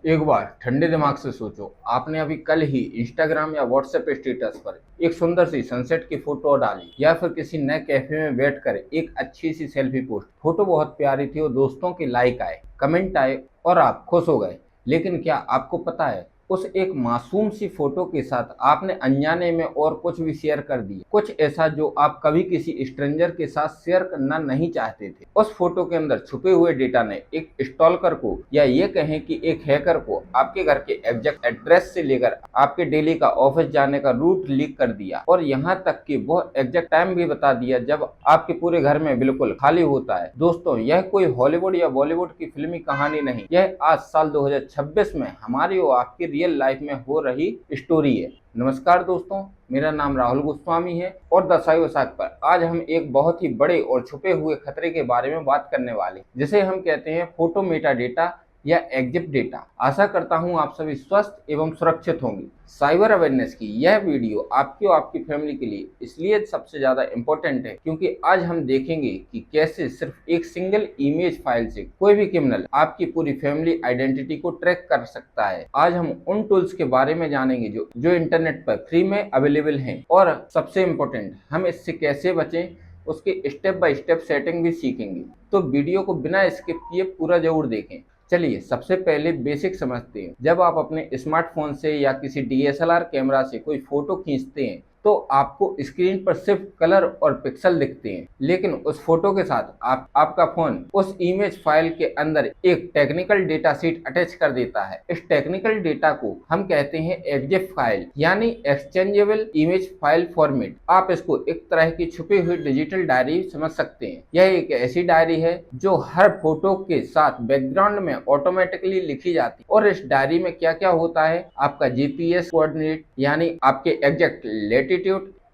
एक बार ठंडे दिमाग से सोचो, आपने अभी कल ही इंस्टाग्राम या व्हाट्सएप स्टेटस पर एक सुंदर सी सनसेट की फोटो डाली या फिर किसी नए कैफे में बैठकर एक अच्छी सी सेल्फी पोस्ट। फोटो बहुत प्यारी थी और दोस्तों के लाइक आए, कमेंट आए और आप खुश हो गए। लेकिन क्या आपको पता है, उस एक मासूम सी फोटो के साथ आपने अनजाने में और कुछ भी शेयर कर दिया, कुछ ऐसा जो आप कभी किसी स्ट्रेंजर के साथ शेयर करना नहीं चाहते थे। उस फोटो के अंदर छुपे हुए डेटा ने एक स्टॉलकर को या ये कहें कि एक हैकर को आपके घर के एग्जैक्ट एड्रेस से लेकर आपके डेली का ऑफिस जाने का रूट लीक कर दिया और यहाँ तक कि वो एग्जैक्ट टाइम भी बता दिया जब आपके पूरे घर में बिल्कुल खाली होता है। दोस्तों, यह कोई हॉलीवुड या बॉलीवुड की फिल्मी कहानी नहीं, यह आज साल 2026 में हमारी और आपकी रियल लाइफ में हो रही स्टोरी है। नमस्कार दोस्तों, मेरा नाम राहुल गोस्वामी है और द साइबर साग पर आज हम एक बहुत ही बड़े और छुपे हुए खतरे के बारे में बात करने वाले, जिसे हम कहते हैं फोटो मेटा डेटा या एग्जिट डेटा। आशा करता हूं आप सभी स्वस्थ एवं सुरक्षित होंगे। साइबर अवेयरनेस की यह वीडियो आपकी और आपकी फैमिली के लिए इसलिए सबसे ज्यादा इम्पोर्टेंट है क्योंकि आज हम देखेंगे कि कैसे सिर्फ एक सिंगल इमेज फाइल से कोई भी क्रिमिनल आपकी पूरी फैमिली आइडेंटिटी को ट्रैक कर सकता है। आज हम उन टूल्स के बारे में जानेंगे जो इंटरनेट पर फ्री में अवेलेबल हैं और सबसे इम्पोर्टेंट, हम इससे कैसे बचें उसके स्टेप बाय स्टेप सेटिंग भी सीखेंगे। तो वीडियो को बिना स्किप किए पूरा जरूर देखें। चलिए सबसे पहले बेसिक समझते हैं। जब आप अपने स्मार्टफोन से या किसी डीएसएलआर कैमरा से कोई फोटो खींचते हैं तो आपको स्क्रीन पर सिर्फ कलर और पिक्सल दिखते हैं, लेकिन उस फोटो के साथ आपका फोन उस इमेज फाइल के अंदर एक टेक्निकल डेटा शीट अटैच कर देता है। इस टेक्निकल डेटा को हम कहते हैं एक्जिफ फाइल, यानी एक्सचेंजेबल इमेज फाइल फॉर्मेट। आप इसको एक तरह की छुपी हुई डिजिटल डायरी समझ सकते हैं। यह एक ऐसी डायरी है जो हर फोटो के साथ बैकग्राउंड में ऑटोमेटिकली लिखी जाती है और इस डायरी में क्या क्या होता है, आपका जीपीएस कोऑर्डिनेट यानी आपके एग्जैक्ट लेटिट्यूड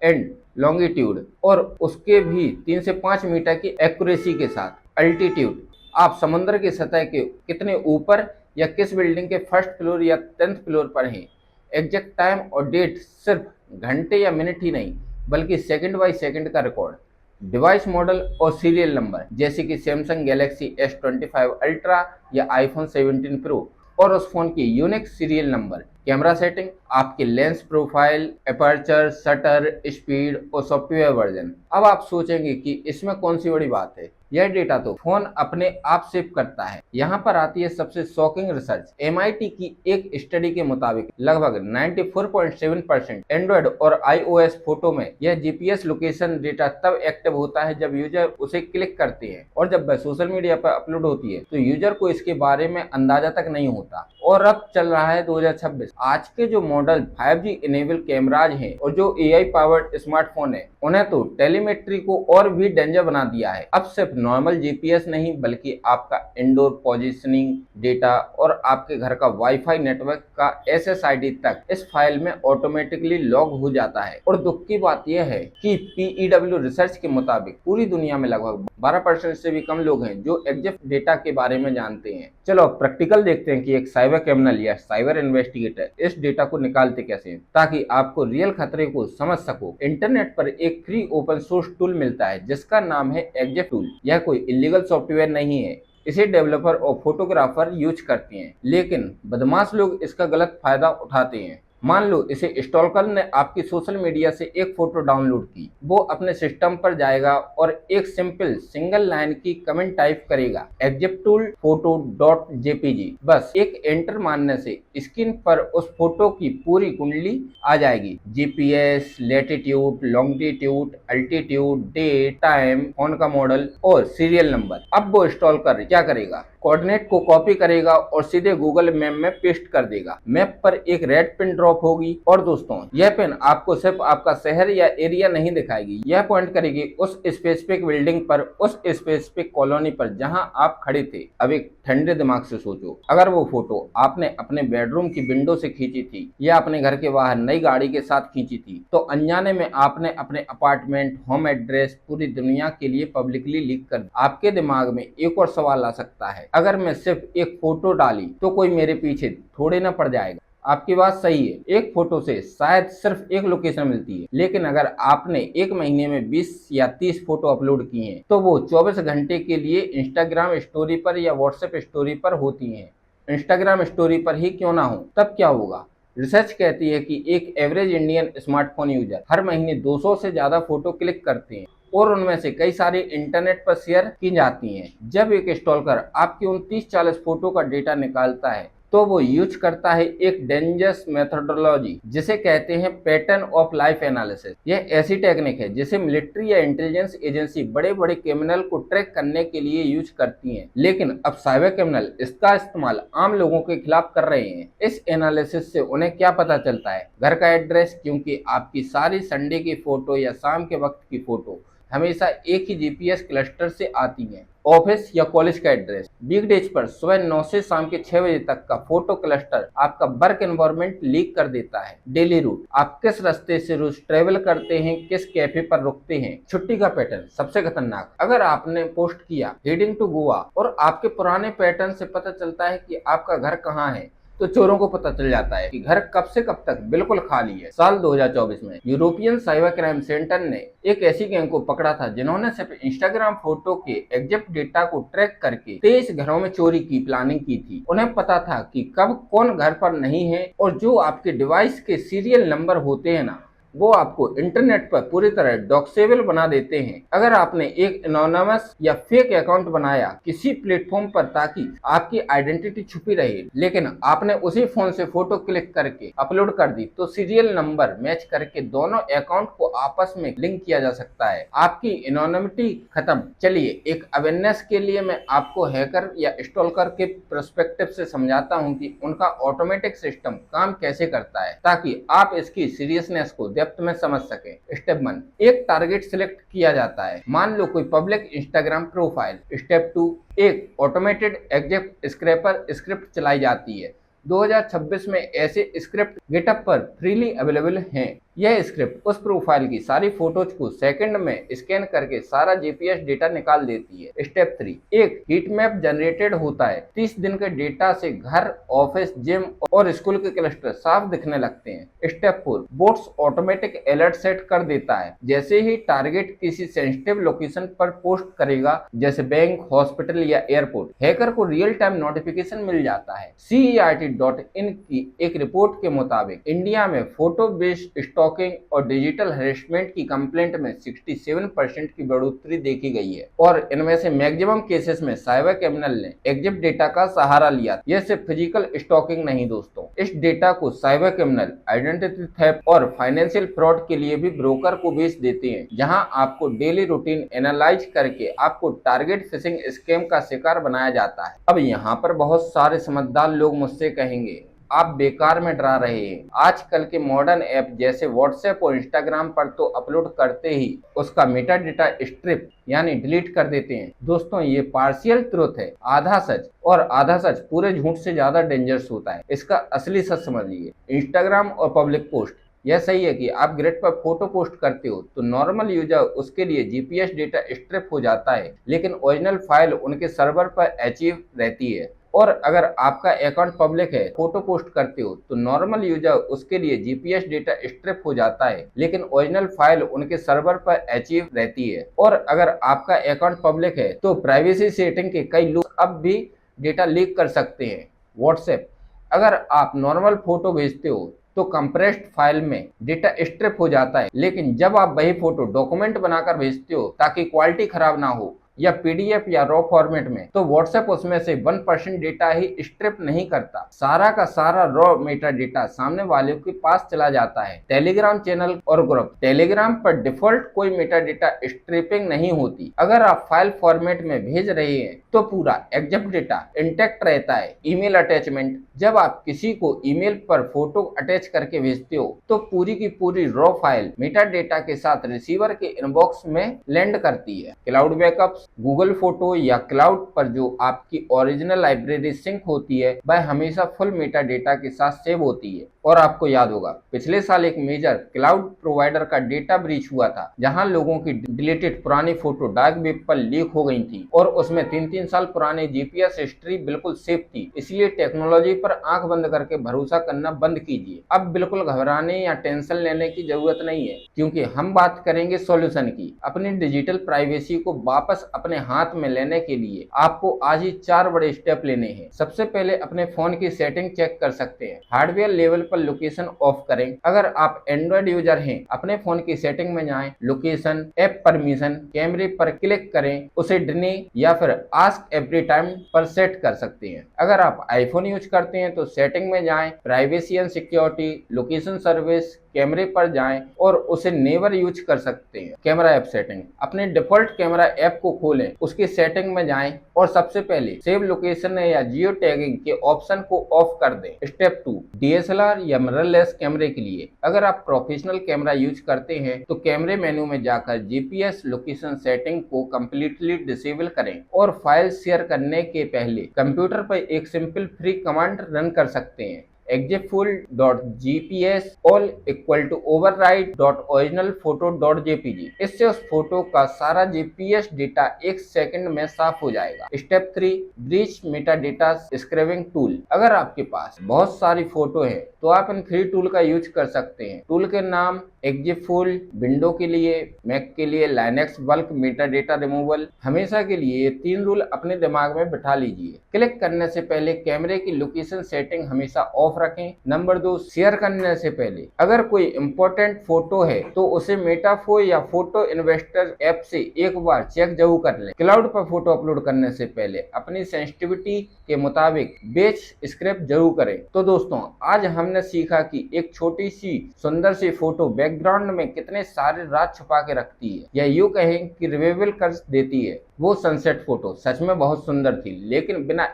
एंड लॉन्गिट्यूड और उसके भी 3 से 5 मीटर की एक्यूरेसी के साथ अल्टीट्यूड, आप समुद्र की सतह के कितने ऊपर या किस बिल्डिंग के फर्स्ट फ्लोर या 10th फ्लोर पर हैं। एग्जैक्ट टाइम और डेट सिर्फ घंटे या मिनट ही नहीं बल्कि सेकंड बाय सेकंड का रिकॉर्ड। डिवाइस मॉडल और सीरियल नंबर जैसे कि सैमसंग गैलेक्सी S25 अल्ट्रा या आईफोन 17 प्रो और उस फोन की unique serial number. Camera setting, आपके lens profile, aperture, shutter speed और सॉफ्टवेयर वर्जन। अब आप सोचेंगे कि इसमें कौन सी बड़ी बात है, यह डेटा तो फोन अपने आप सेव करता है। यहाँ पर आती है सबसे शॉकिंग रिसर्च। MIT की एक स्टडी के मुताबिक लगभग 94.7% एंड्रॉइड और iOS फोटो में यह जीपीएस लोकेशन डेटा तब एक्टिव होता है जब यूजर उसे क्लिक करते हैं, और जब वह सोशल मीडिया पर अपलोड होती है तो यूजर को इसके बारे में अंदाजा तक नहीं होता। और अब चल रहा है 2026। आज के जो मॉडल 5G इनेबल कैमराज हैं और जो AI पावर्ड स्मार्टफोन है, उन्हें तो टेलीमेट्री को और भी डेंजर बना दिया है। अब सिर्फ नॉर्मल जीपीएस नहीं बल्कि आपका इंडोर पोजीशनिंग डेटा और आपके घर का वाईफाई नेटवर्क का SSID तक इस फाइल में ऑटोमेटिकली लॉग हो जाता है। और दुख की बात यह है कि PEW रिसर्च के मुताबिक पूरी दुनिया में लगभग 12% से भी कम लोग हैं जो एग्जिट डेटा के बारे में जानते हैं। चलो प्रैक्टिकल देखते हैं कि एक साइबर क्रिमिनल या साइबर इन्वेस्टिगेटर इस डेटा को निकालते कैसे हैं, ताकि आपको रियल खतरे को समझ सको। इंटरनेट पर एक फ्री ओपन सोर्स टूल मिलता है जिसका नाम है एग्जिट टूल। यह कोई इलीगल सॉफ्टवेयर नहीं है, इसे डेवलपर और फोटोग्राफर यूज करते हैं, लेकिन बदमाश लोग इसका गलत फायदा उठाते हैं। मान लो इसे स्टॉलकर ने आपकी सोशल मीडिया से एक फोटो डाउनलोड की, वो अपने सिस्टम पर जाएगा और एक सिंपल सिंगल लाइन की कमेंट टाइप करेगा, exit tool photo dot JPG. बस एक एंटर मारने से स्क्रीन पर उस फोटो की पूरी कुंडली आ जाएगी, GPS, latitude, longitude, altitude, date, time, phone का मॉडल और सीरियल नंबर। अब वो स्टॉलकर क्या करेगा, कोऑर्डिनेट को कॉपी करेगा और सीधे गूगल मैप में पेस्ट कर देगा। मैप पर एक रेड पिन ड्रॉप होगी और दोस्तों यह पिन आपको सिर्फ आपका शहर या एरिया नहीं दिखाएगी, यह पॉइंट करेगी उस स्पेसिफिक बिल्डिंग पर, उस स्पेसिफिक कॉलोनी पर जहां आप खड़े थे। अब एक ठंडे दिमाग से सोचो, अगर वो फोटो आपने अपने बेडरूम की विंडो से खींची थी या अपने घर के बाहर नई गाड़ी के साथ खींची थी, तो अनजाने में आपने अपने अपार्टमेंट, होम एड्रेस पूरी दुनिया के लिए पब्लिकली लीक कर दिया। आपके दिमाग में एक और सवाल आ सकता है, अगर मैं सिर्फ एक फोटो डाली तो कोई मेरे पीछे थोड़े ना पड़ जाएगा। आपकी बात सही है, एक फोटो से शायद सिर्फ एक लोकेशन मिलती है, लेकिन अगर आपने एक महीने में 20 या 30 फोटो अपलोड की हैं तो वो 24 घंटे के लिए इंस्टाग्राम स्टोरी पर या व्हाट्सएप स्टोरी पर होती हैं। इंस्टाग्राम स्टोरी पर ही क्यों ना हो, तब क्या होगा? रिसर्च कहती है कि एक एवरेज इंडियन स्मार्टफोन यूजर हर महीने 200 से ज्यादा फोटो क्लिक करते हैं और उनमें से कई सारी इंटरनेट पर शेयर की जाती हैं। जब एक स्टॉकर आपकी 29-40 फोटो का डेटा निकालता है तो वो यूज करता है एक डेंजरस मेथोडोलॉजी जिसे कहते हैं पैटर्न ऑफ लाइफ एनालिसिस। यह ऐसी टेक्निक है जिसे मिलिट्री या इंटेलिजेंस एजेंसी बड़े बड़े क्रिमिनल को ट्रैक करने के लिए यूज करती हैं, लेकिन अब साइबर क्रिमिनल इसका इस्तेमाल आम लोगों के खिलाफ कर रहे हैं। इस एनालिसिस से उन्हें क्या पता चलता है? घर का एड्रेस, क्योंकि आपकी सारी संडे की फोटो या शाम के वक्त की फोटो हमेशा एक ही जीपीएस क्लस्टर से आती हैं। ऑफिस या कॉलेज का एड्रेस, वीकडेज पर सुबह 9 से शाम के 6 बजे तक का फोटो क्लस्टर आपका वर्क एनवायरनमेंट लीक कर देता है। डेली रूट, आप किस रास्ते से रोज ट्रेवल करते हैं, किस कैफे पर रुकते हैं। छुट्टी का पैटर्न सबसे खतरनाक, अगर आपने पोस्ट किया हेडिंग टू गोवा और आपके पुराने पैटर्न से पता चलता है कि आपका घर कहाँ है, तो चोरों को पता चल जाता है कि घर कब से कब तक बिल्कुल खाली है। साल 2024 में यूरोपियन साइबर क्राइम सेंटर ने एक ऐसी गैंग को पकड़ा था जिन्होंने सिर्फ इंस्टाग्राम फोटो के एग्जैक्ट डेटा को ट्रैक करके 23 घरों में चोरी की प्लानिंग की थी। उन्हें पता था कि कब कौन घर पर नहीं है, और जो आपके डिवाइस के सीरियल नंबर होते हैं ना, वो आपको इंटरनेट पर पूरी तरह डॉक्सेबल बना देते हैं। अगर आपने एक एनोनिमस या फेक अकाउंट बनाया किसी प्लेटफॉर्म पर ताकि आपकी आइडेंटिटी छुपी रहे, लेकिन आपने उसी फोन से फोटो क्लिक करके अपलोड कर दी, तो सीरियल नंबर मैच करके दोनों अकाउंट को आपस में लिंक किया जा सकता है। आपकी एनोनिमिटी खत्म। चलिए, एक अवेयरनेस के लिए मैं आपको हैकर या स्टॉकर के पर्सपेक्टिव से समझाता हूँ कि उनका ऑटोमेटिक सिस्टम काम कैसे करता है, ताकि आप इसकी सीरियसनेस को डेप्थ में समझ सके। स्टेप 1, एक टारगेट सिलेक्ट किया जाता है। मान लो कोई पब्लिक इंस्टाग्राम प्रोफाइल। स्टेप 2, एक ऑटोमेटेड एग्जैक्ट स्क्रैपर स्क्रिप्ट चलाई जाती है। 2026 में ऐसे स्क्रिप्ट गिटहब पर फ्रीली अवेलेबल हैं। यह स्क्रिप्ट उस प्रोफाइल की सारी फोटोज को सेकंड में स्कैन करके सारा जीपीएस डेटा निकाल देती है। स्टेप 3, एक हीट मैप जनरेटेड होता है। 30 दिन के डेटा से घर, ऑफिस, जिम और स्कूल के क्लस्टर साफ दिखने लगते हैं। Step 4, boats automatic alert set कर देता है। जैसे ही टारगेट किसी सेंसिटिव लोकेशन पर पोस्ट करेगा, जैसे बैंक, हॉस्पिटल या एयरपोर्ट, हैकर को रियल टाइम नोटिफिकेशन मिल जाता है। CERT.in की एक रिपोर्ट के मुताबिक इंडिया में फोटो बेस्ड स्टॉकिंग और डिजिटल हरेसमेंट की कंप्लेंट में 67% की बढ़ोतरी देखी गई है, और इनमें से मैक्सिमम केसेस में साइबर क्रिमिनल ने एग्जिट डेटा का सहारा लिया। यह सिर्फ फिजिकल स्टॉकिंग नहीं दोस्तों, इस डेटा को साइबर क्रिमिनल आइडेंटिटी थेफ्ट और फाइनेंशियल फ्रॉड के लिए भी ब्रोकर को बेच देते हैं, जहां आपको डेली रूटीन एनालाइज करके आपको टारगेट फिशिंग स्कैम का शिकार बनाया जाता है। अब यहाँ पर बहुत सारे समझदार लोग मुझसे कहेंगे, आप बेकार में डरा रहे हैं। आजकल के मॉडर्न ऐप जैसे व्हाट्सएप और इंस्टाग्राम पर तो अपलोड करते ही उसका मेटा डेटा स्ट्रिप यानी डिलीट कर देते हैं। दोस्तों, ये पार्शियल ट्रुथ है, आधा सच, और आधा सच पूरे झूठ से ज्यादा डेंजरस होता है। इसका असली सच समझिए। इंस्टाग्राम और पब्लिक पोस्ट, यह सही है कि आप ग्रिड पर फोटो पोस्ट करते हो तो नॉर्मल यूजर उसके लिए जीपीएस डेटा स्ट्रिप हो जाता है, लेकिन ओरिजिनल फाइल उनके सर्वर पर अचीव रहती है। और अगर आपका अकाउंट पब्लिक है, फोटो पोस्ट करते हो तो नॉर्मल यूजर उसके लिए जीपीएस डेटा स्ट्रिप हो जाता है, लेकिन ओरिजिनल फाइल उनके सर्वर पर अचीव रहती है। और अगर आपका अकाउंट पब्लिक है तो प्राइवेसी सेटिंग के कई लोग अब भी डेटा लीक कर सकते हैं। व्हाट्सएप, अगर आप नॉर्मल फोटो भेजते हो तो कंप्रेस्ड फाइल में डेटा स्ट्रिप हो जाता है, लेकिन जब आप वही फोटो डॉक्यूमेंट बनाकर भेजते हो ताकि क्वालिटी खराब ना हो, या पीडीएफ या रॉ फॉर्मेट में, तो व्हाट्सएप उसमें से 1% डेटा ही स्ट्रिप नहीं करता। सारा का सारा रॉ मेटा डेटा सामने वाले के पास चला जाता है। टेलीग्राम चैनल और ग्रुप, टेलीग्राम पर डिफॉल्ट कोई मेटा डेटा स्ट्रिपिंग नहीं होती। अगर आप फाइल फॉर्मेट में भेज रहे हैं तो पूरा एग्जैक्ट डेटा इंटैक्ट रहता है। ईमेल अटैचमेंट, जब आप किसी को ईमेल पर फोटो अटैच करके भेजते हो तो पूरी की पूरी रॉ फाइल मेटा डेटा के साथ रिसीवर के इनबॉक्स में लैंड करती है। क्लाउड बैकअप्स, गूगल फोटो या क्लाउड पर जो आपकी ओरिजिनल लाइब्रेरी सिंक होती है, वह हमेशा फुल मेटा डेटा के साथ सेव होती है और आपको याद होगा पिछले साल एक मेजर क्लाउड प्रोवाइडर का डेटा ब्रीच हुआ था, जहां लोगों की डिलीटेड पुरानी फोटो डार्क वेब पर लीक हो गई थी और उसमें 3-3 साल पुराने जीपीएस हिस्ट्री बिल्कुल सेफ थी। इसलिए टेक्नोलॉजी पर आंख बंद करके भरोसा करना बंद कीजिए। अब बिल्कुल घबराने या टेंशन लेने की जरूरत नहीं है, क्योंकि हम बात करेंगे सॉल्यूशन की। अपनी डिजिटल प्राइवेसी को वापस अपने हाथ में लेने के लिए आपको आज ही 4 बड़े स्टेप लेने हैं। सबसे पहले अपने फोन की सेटिंग चेक कर सकते हैं। हार्डवेयर लेवल पर लोकेशन ऑफ करें। अगर आप एंड्रॉइड यूजर हैं, अपने फोन की सेटिंग में जाएं, लोकेशन, ऐप परमिशन, कैमरे पर क्लिक करें, उसे डिने या फिर आस्क एवरी टाइम पर सेट कर सकते हैं। अगर आप आईफोन यूज करते हैं तो सेटिंग में जाएं, privacy and security, location service, कैमरे पर जाएं और उसे नेवर यूज कर सकते हैं। कैमरा ऐप सेटिंग, अपने डिफॉल्ट कैमरा ऐप को खोलें, उसकी सेटिंग में जाएं और सबसे पहले सेव लोकेशन या जियो टैगिंग के ऑप्शन को ऑफ कर दें। स्टेप 2, डीएसएलआर या मिररलेस कैमरे के लिए अगर आप प्रोफेशनल कैमरा यूज करते हैं तो कैमरे मेन्यू में जाकर जीपीएस लोकेशन सेटिंग को कंप्लीटली डिसेबल करें और फाइल शेयर करने के पहले कंप्यूटर पर एक सिंपल फ्री कमांड रन कर सकते हैं। exiffull.gps all equal to override.originalphoto.jpg। इससे उस फोटो का सारा जीपीएस डेटा 1 सेकंड में साफ हो जाएगा। Step 3, breach meta data scrubbing tool. अगर आपके पास बहुत सारी फोटो है तो आप इन फ्री टूल का यूज कर सकते हैं। टूल के नाम एक्जिफुल, विंडो के लिए, मैक के लिए Linux bulk Meta data removal. हमेशा के लिए ये 3 रूल अपने दिमाग में बिठा लीजिए। क्लिक करने से पहले कैमरे की लोकेशन सेटिंग हमेशा ऑफ रखें। नंबर 2, शेयर करने से पहले अगर कोई इंपॉर्टेंट फोटो है तो उसे मेटाफो या फोटो इन्वेस्टर ऐप से एक बार चेक जरूर कर लें। क्लाउड पर फोटो अपलोड करने से पहले अपनी सेंसिटिविटी के मुताबिक बेच स्क्रैप जरूर करें। तो दोस्तों, आज हमने सीखा कि एक छोटी सी सुंदर सी फोटो बैकग्राउंड में कितने सारे राज छुपा के रखती है, या यूं कहें कि रिवेल कर देती है। वो सनसेट फोटो सच में बहुत सुंदर थी, लेकिन बिना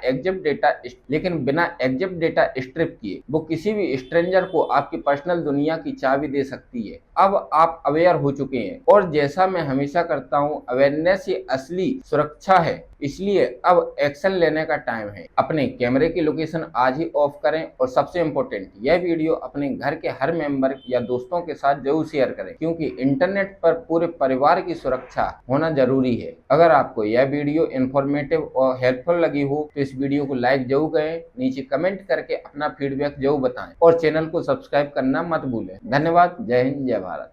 एग्जिट डेटा स्ट्रिप किए वो किसी भी स्ट्रेंजर को आपकी पर्सनल दुनिया की चाबी दे सकती है। अब आप अवेयर हो चुके हैं और जैसा मैं हमेशा करता हूं, अवेयरनेस ही असली सुरक्षा है। इसलिए अब एक्शन लेने का टाइम है। अपने कैमरे की लोकेशन आज ही ऑफ करें और सबसे इम्पोर्टेंट, यह वीडियो अपने घर के हर मेंबर या दोस्तों के साथ जरूर शेयर करें, क्योंकि इंटरनेट पर पूरे परिवार की सुरक्षा होना जरूरी है। अगर आपको यह वीडियो इन्फॉर्मेटिव और हेल्पफुल लगी हो तो इस वीडियो को लाइक जरूर करें, नीचे कमेंट करके अपना फीडबैक जरूर बताएं और चैनल को सब्सक्राइब करना मत भूलें। धन्यवाद। जय हिंद, जय भारत।